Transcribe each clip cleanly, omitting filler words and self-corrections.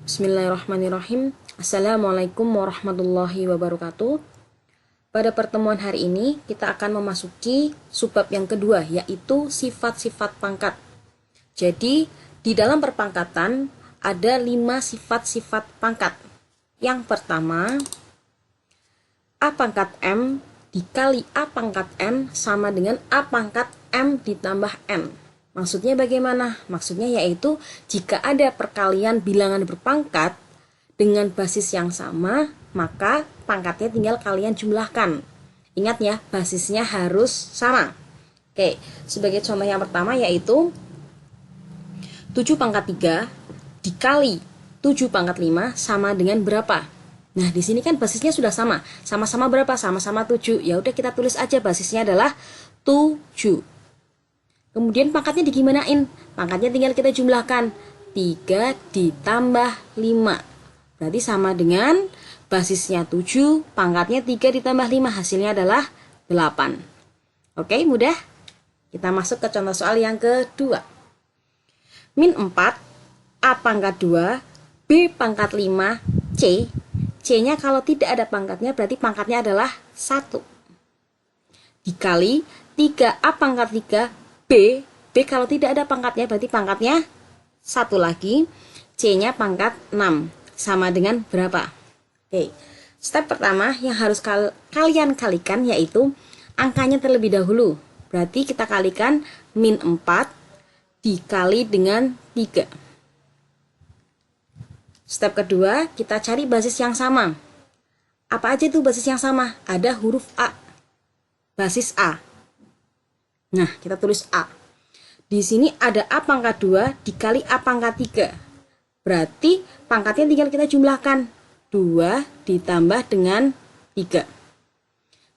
Bismillahirrahmanirrahim. Assalamualaikum warahmatullahi wabarakatuh. Pada pertemuan hari ini kita akan memasuki subbab yang kedua, yaitu sifat-sifat pangkat. Jadi di dalam perpangkatan ada 5 sifat-sifat pangkat. Yang pertama, A pangkat M dikali A pangkat N sama dengan A pangkat M ditambah N. Maksudnya bagaimana? Maksudnya yaitu jika ada perkalian bilangan berpangkat dengan basis yang sama, maka pangkatnya tinggal kalian jumlahkan. Ingat ya, basisnya harus sama. Oke, sebagai contoh yang pertama yaitu 7 pangkat 3 dikali 7 pangkat 5 sama dengan berapa? Nah, di sini kan basisnya sudah sama. Sama-sama berapa? Sama-sama 7. Ya udah kita tulis aja basisnya adalah 7. Kemudian pangkatnya digimanain? Pangkatnya tinggal kita jumlahkan 3 ditambah 5. Berarti sama dengan basisnya 7, pangkatnya 3 ditambah 5, hasilnya adalah 8. Oke, mudah? Kita masuk ke contoh soal yang kedua. Min 4, A pangkat 2, B pangkat 5, C. C-nya kalau tidak ada pangkatnya berarti pangkatnya adalah 1. Dikali 3A pangkat 3, B kalau tidak ada pangkatnya berarti pangkatnya 1 lagi, C-nya pangkat 6, sama dengan berapa? Oke, step pertama yang harus kalian kalikan yaitu angkanya terlebih dahulu. Berarti kita kalikan min 4 dikali dengan 3. Step kedua, kita cari basis yang sama. Apa aja itu basis yang sama? Ada huruf A, basis A. Nah, kita tulis A. Di sini ada A pangkat 2 dikali A pangkat 3. Berarti pangkatnya tinggal kita jumlahkan. 2 ditambah dengan 3.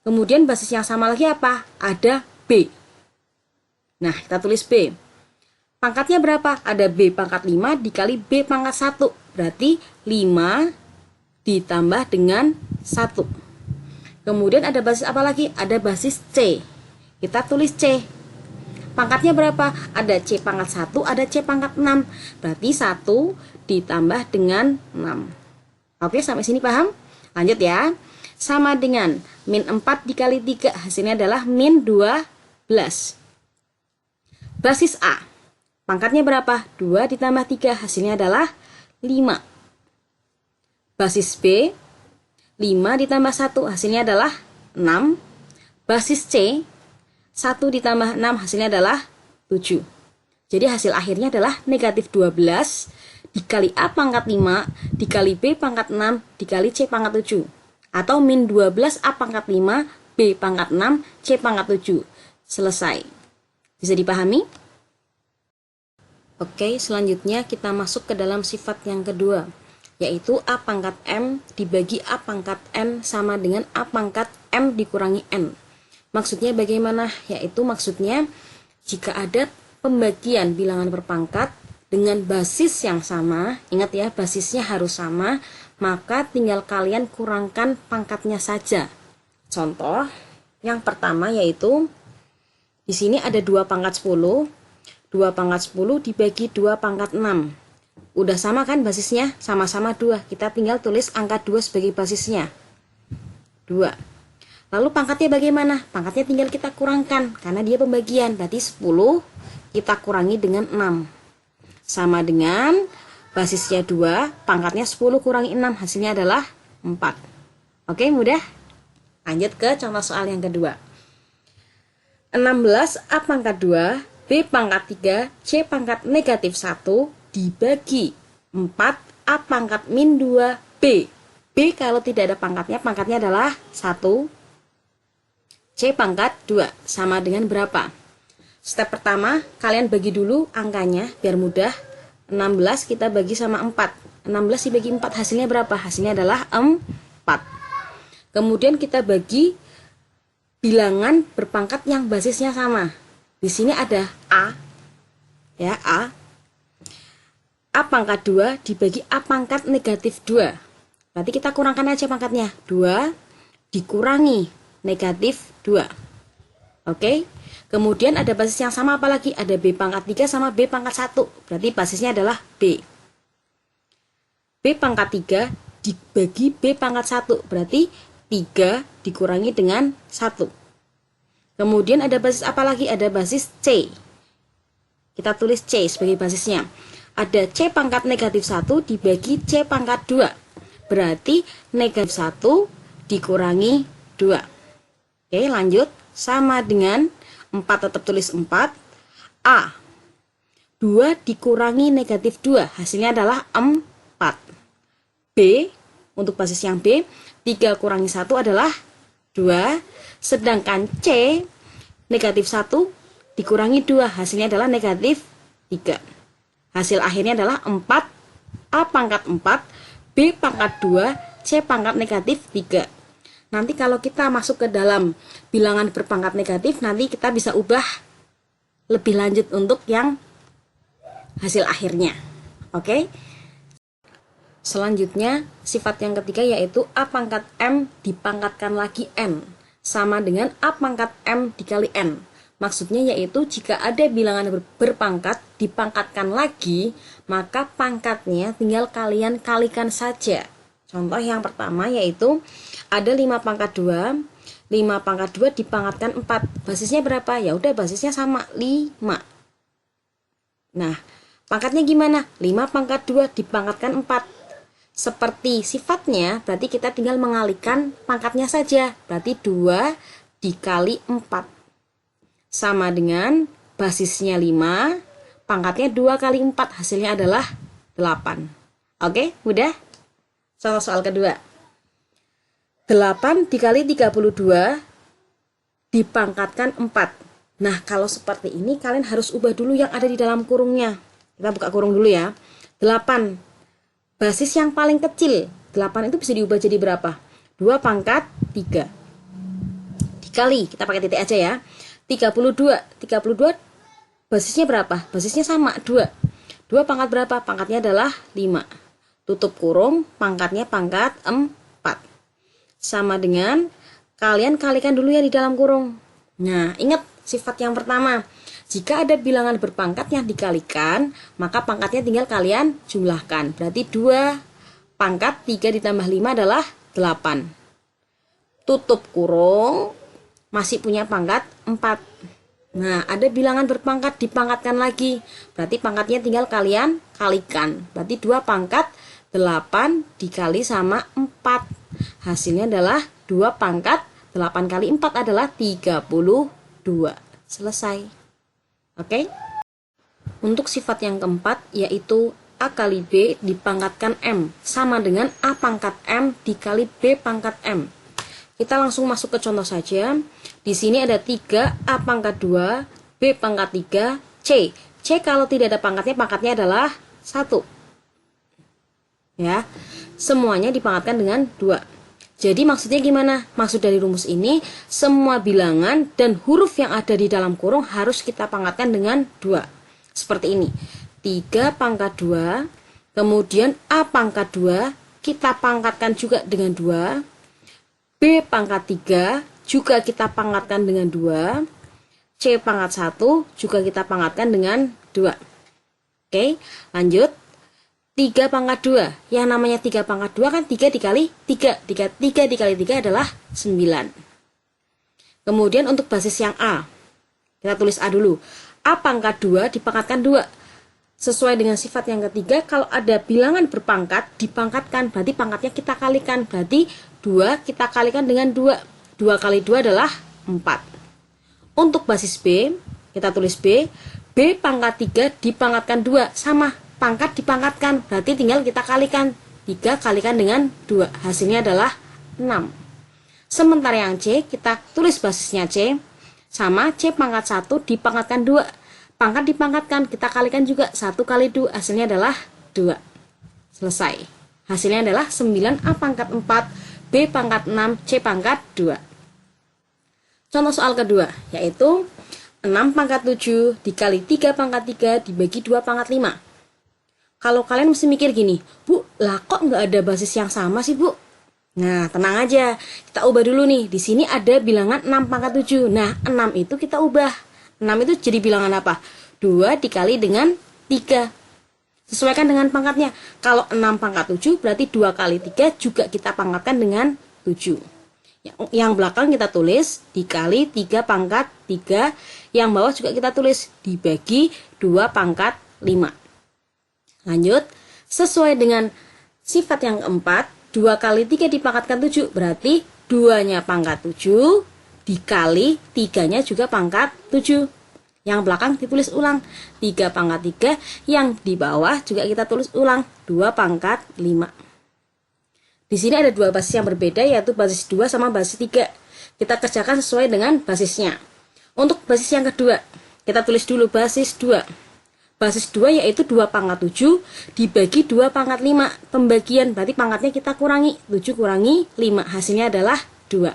Kemudian basis yang sama lagi apa? Ada B. Nah, kita tulis B. Pangkatnya berapa? Ada B pangkat 5 dikali B pangkat 1. Berarti 5 ditambah dengan 1. Kemudian ada basis apa lagi? Ada basis C. Kita tulis C. Pangkatnya berapa? Ada C pangkat 1, ada C pangkat 6. Berarti 1 ditambah dengan 6. Oke, sampai sini paham? Lanjut ya. Sama dengan min 4 dikali 3, hasilnya adalah min 12. Basis A. Pangkatnya berapa? 2 ditambah 3, hasilnya adalah 5. Basis B. 5 ditambah 1, hasilnya adalah 6. Basis C. 1 ditambah 6 hasilnya adalah 7. Jadi hasil akhirnya adalah negatif 12 dikali A pangkat 5 dikali B pangkat 6 dikali C pangkat 7. Atau min 12 A pangkat 5 B pangkat 6 C pangkat 7. Selesai. Bisa dipahami? Oke, selanjutnya kita masuk ke dalam sifat yang kedua, yaitu A pangkat M dibagi A pangkat N sama dengan A pangkat M dikurangi N. Maksudnya bagaimana? Yaitu maksudnya jika ada pembagian bilangan berpangkat dengan basis yang sama, ingat ya basisnya harus sama, maka tinggal kalian kurangkan pangkatnya saja. Contoh yang pertama yaitu di sini ada 2 pangkat 10, 2 pangkat 10 dibagi 2 pangkat 6. Udah sama kan basisnya? Sama-sama 2. Kita tinggal tulis angka 2 sebagai basisnya. 2. Lalu pangkatnya bagaimana? Pangkatnya tinggal kita kurangkan karena dia pembagian. Berarti 10 kita kurangi dengan 6. Sama dengan basisnya 2, pangkatnya 10 kurangi 6, hasilnya adalah 4. Oke, mudah? Lanjut ke contoh soal yang kedua. 16 A pangkat 2, B pangkat 3, C pangkat negatif 1 dibagi 4 A pangkat min 2, B. B kalau tidak ada pangkatnya adalah 1. C pangkat 2 sama dengan berapa? Step pertama, kalian bagi dulu angkanya biar mudah. 16 kita bagi sama 4. 16 dibagi 4 hasilnya berapa? Hasilnya adalah 4. Kemudian kita bagi bilangan berpangkat yang basisnya sama. Di sini ada A. Ya, A. A pangkat 2 dibagi A pangkat negatif 2. Berarti kita kurangkan aja pangkatnya. 2 dikurangi negatif 2. Oke. Kemudian ada basis yang sama apalagi? Ada B pangkat 3 sama B pangkat 1. Berarti basisnya adalah B. B pangkat 3 dibagi B pangkat 1. Berarti 3 dikurangi dengan 1. Kemudian ada basis apa lagi? Ada basis C. Kita tulis C sebagai basisnya. Ada C pangkat negatif 1 dibagi C pangkat 2. Berarti negatif 1 dikurangi 2. Oke, lanjut. Sama dengan 4, tetap tulis 4. A. 2 dikurangi negatif 2. Hasilnya adalah 4. B, untuk basis yang B, 3 kurangi 1 adalah 2. Sedangkan C, negatif 1 dikurangi 2. Hasilnya adalah negatif 3. Hasil akhirnya adalah 4. A pangkat 4, B pangkat 2, C pangkat negatif 3. Nanti kalau kita masuk ke dalam bilangan berpangkat negatif, nanti kita bisa ubah lebih lanjut untuk yang hasil akhirnya. Oke? Selanjutnya, sifat yang ketiga yaitu A pangkat M dipangkatkan lagi N, sama dengan A pangkat M dikali N. Maksudnya yaitu jika ada bilangan berpangkat dipangkatkan lagi, maka pangkatnya tinggal kalian kalikan saja. Contoh yang pertama yaitu ada 5 pangkat 2, 5 pangkat 2 dipangkatkan 4. Basisnya berapa? Ya udah basisnya sama, 5. Nah, pangkatnya gimana? 5 pangkat 2 dipangkatkan 4. Seperti sifatnya, berarti kita tinggal mengalihkan pangkatnya saja. Berarti 2 dikali 4. Sama dengan basisnya 5, pangkatnya 2 kali 4, hasilnya adalah 8. Oke, mudah? Soal kedua. 8 dikali 32 dipangkatkan 4. Nah, kalau seperti ini kalian harus ubah dulu yang ada di dalam kurungnya. Kita buka kurung dulu ya. 8. Basis yang paling kecil, 8 itu bisa diubah jadi berapa? 2 pangkat 3. Dikali, kita pakai titik aja ya. 32 basisnya berapa? Basisnya sama, 2. 2 pangkat berapa? Pangkatnya adalah 5. Tutup kurung, pangkatnya pangkat 4. Sama dengan, kalian kalikan dulu ya di dalam kurung. Nah, ingat sifat yang pertama. Jika ada bilangan berpangkat yang dikalikan, maka pangkatnya tinggal kalian jumlahkan. Berarti 2 pangkat 3 ditambah 5 adalah 8. Tutup kurung, masih punya pangkat 4. Nah, ada bilangan berpangkat dipangkatkan lagi. Berarti pangkatnya tinggal kalian kalikan. Berarti 2 pangkat 8 dikali sama 4. Hasilnya adalah 2 pangkat 8 kali 4 adalah 32. Selesai. Oke? Untuk sifat yang keempat yaitu A kali B dipangkatkan M, sama dengan A pangkat M dikali B pangkat M. Kita langsung masuk ke contoh saja. Di sini ada 3, A pangkat 2, B pangkat 3, C. C kalau tidak ada pangkatnya adalah 1. Ya. Semuanya dipangkatkan dengan 2. Jadi maksudnya gimana? Maksud dari rumus ini, semua bilangan dan huruf yang ada di dalam kurung harus kita pangkatkan dengan 2. Seperti ini. 3 pangkat 2, kemudian A pangkat 2, kita pangkatkan juga dengan 2. B pangkat 3, juga kita pangkatkan dengan 2. C pangkat 1, juga kita pangkatkan dengan 2. Oke, lanjut. 3 pangkat 2, yang namanya 3 pangkat 2 kan 3 dikali 3, 3 dikali 3 adalah 9. Kemudian untuk basis yang A, kita tulis A dulu. A pangkat 2 dipangkatkan 2. Sesuai dengan sifat yang ketiga, kalau ada bilangan berpangkat dipangkatkan, berarti pangkatnya kita kalikan. Berarti 2 kita kalikan dengan 2. 2 kali 2 adalah 4. Untuk basis B, kita tulis B. B pangkat 3 dipangkatkan 2, sama. Pangkat dipangkatkan, berarti tinggal kita kalikan. 3 kalikan dengan 2, hasilnya adalah 6. Sementara yang C, kita tulis basisnya C, sama C pangkat 1 dipangkatkan 2. Pangkat dipangkatkan, kita kalikan juga. 1 kali 2, hasilnya adalah 2. Selesai. Hasilnya adalah 9, A pangkat 4, B pangkat 6, C pangkat 2. Contoh soal kedua, yaitu 6 pangkat 7 dikali 3 pangkat 3 dibagi 2 pangkat 5. Kalau kalian mesti mikir gini, Bu, lah kok nggak ada basis yang sama sih, Bu? Nah, tenang aja. Kita ubah dulu nih. Di sini ada bilangan 6 pangkat 7. Nah, 6 itu kita ubah. 6 itu jadi bilangan apa? 2 dikali dengan 3. Sesuaikan dengan pangkatnya. Kalau 6 pangkat 7 berarti 2 kali 3 juga kita pangkatkan dengan 7. Yang belakang kita tulis dikali 3 pangkat 3. Yang bawah juga kita tulis dibagi 2 pangkat 5. Lanjut, sesuai dengan sifat yang keempat, 2 kali 3 dipangkatkan 7 berarti 2-nya pangkat 7 dikali 3-nya juga pangkat 7. Yang belakang ditulis ulang 3 pangkat 3, yang di bawah juga kita tulis ulang 2 pangkat 5. Di sini ada dua basis yang berbeda, yaitu basis 2 sama basis 3. Kita kerjakan sesuai dengan basisnya. Untuk basis yang kedua, kita tulis dulu basis 2. Basis 2 yaitu 2 pangkat 7 dibagi 2 pangkat 5. Pembagian berarti pangkatnya kita kurangi, 7 kurangi 5, hasilnya adalah 2.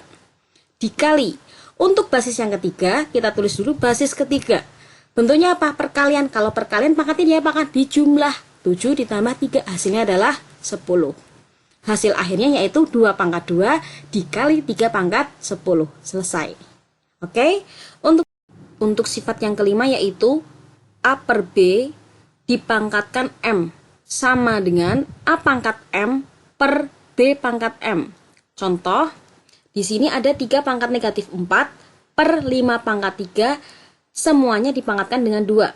Dikali. Untuk basis yang ketiga, kita tulis dulu basis ketiga. Bentuknya apa? Perkalian. Kalau perkalian pangkatnya diapakan? Dijumlah. 7 ditambah 3, hasilnya adalah 10. Hasil akhirnya yaitu 2 pangkat 2 dikali 3 pangkat 10. Selesai. Oke? Untuk sifat yang kelima yaitu A per B dipangkatkan M sama dengan A pangkat M per B pangkat M. Contoh, di sini ada 3 pangkat negatif 4 per 5 pangkat 3, semuanya dipangkatkan dengan 2.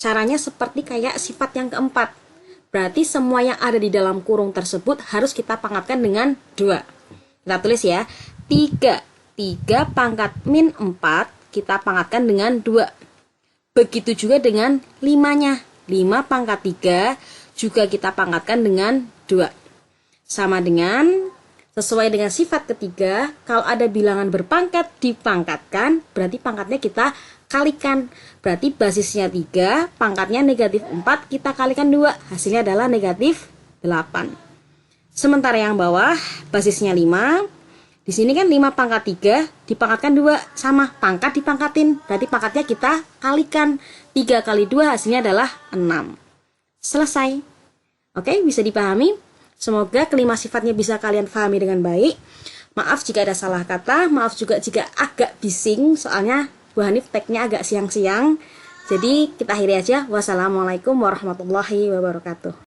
Caranya seperti kayak sifat yang keempat. Berarti semua yang ada di dalam kurung tersebut harus kita pangkatkan dengan 2. Kita tulis ya, 3 pangkat min 4 kita pangkatkan dengan 2. Begitu juga dengan 5-nya. 5 pangkat 3 juga kita pangkatkan dengan 2. Sama dengan sesuai dengan sifat ketiga, kalau ada bilangan berpangkat dipangkatkan, berarti pangkatnya kita kalikan. Berarti basisnya 3, pangkatnya negatif 4, kita kalikan 2, hasilnya adalah negatif 8. Sementara yang bawah, basisnya 5, di sini kan 5 pangkat 3, dipangkatkan 2, sama, pangkat dipangkatin, berarti pangkatnya kita kalikan. 3 kali 2 hasilnya adalah 6. Selesai. Oke, bisa dipahami? Semoga kelima sifatnya bisa kalian pahami dengan baik. Maaf jika ada salah kata, maaf juga jika agak bising, soalnya Bu Hanif tag-nya agak siang-siang. Jadi kita akhiri aja. Wassalamualaikum warahmatullahi wabarakatuh.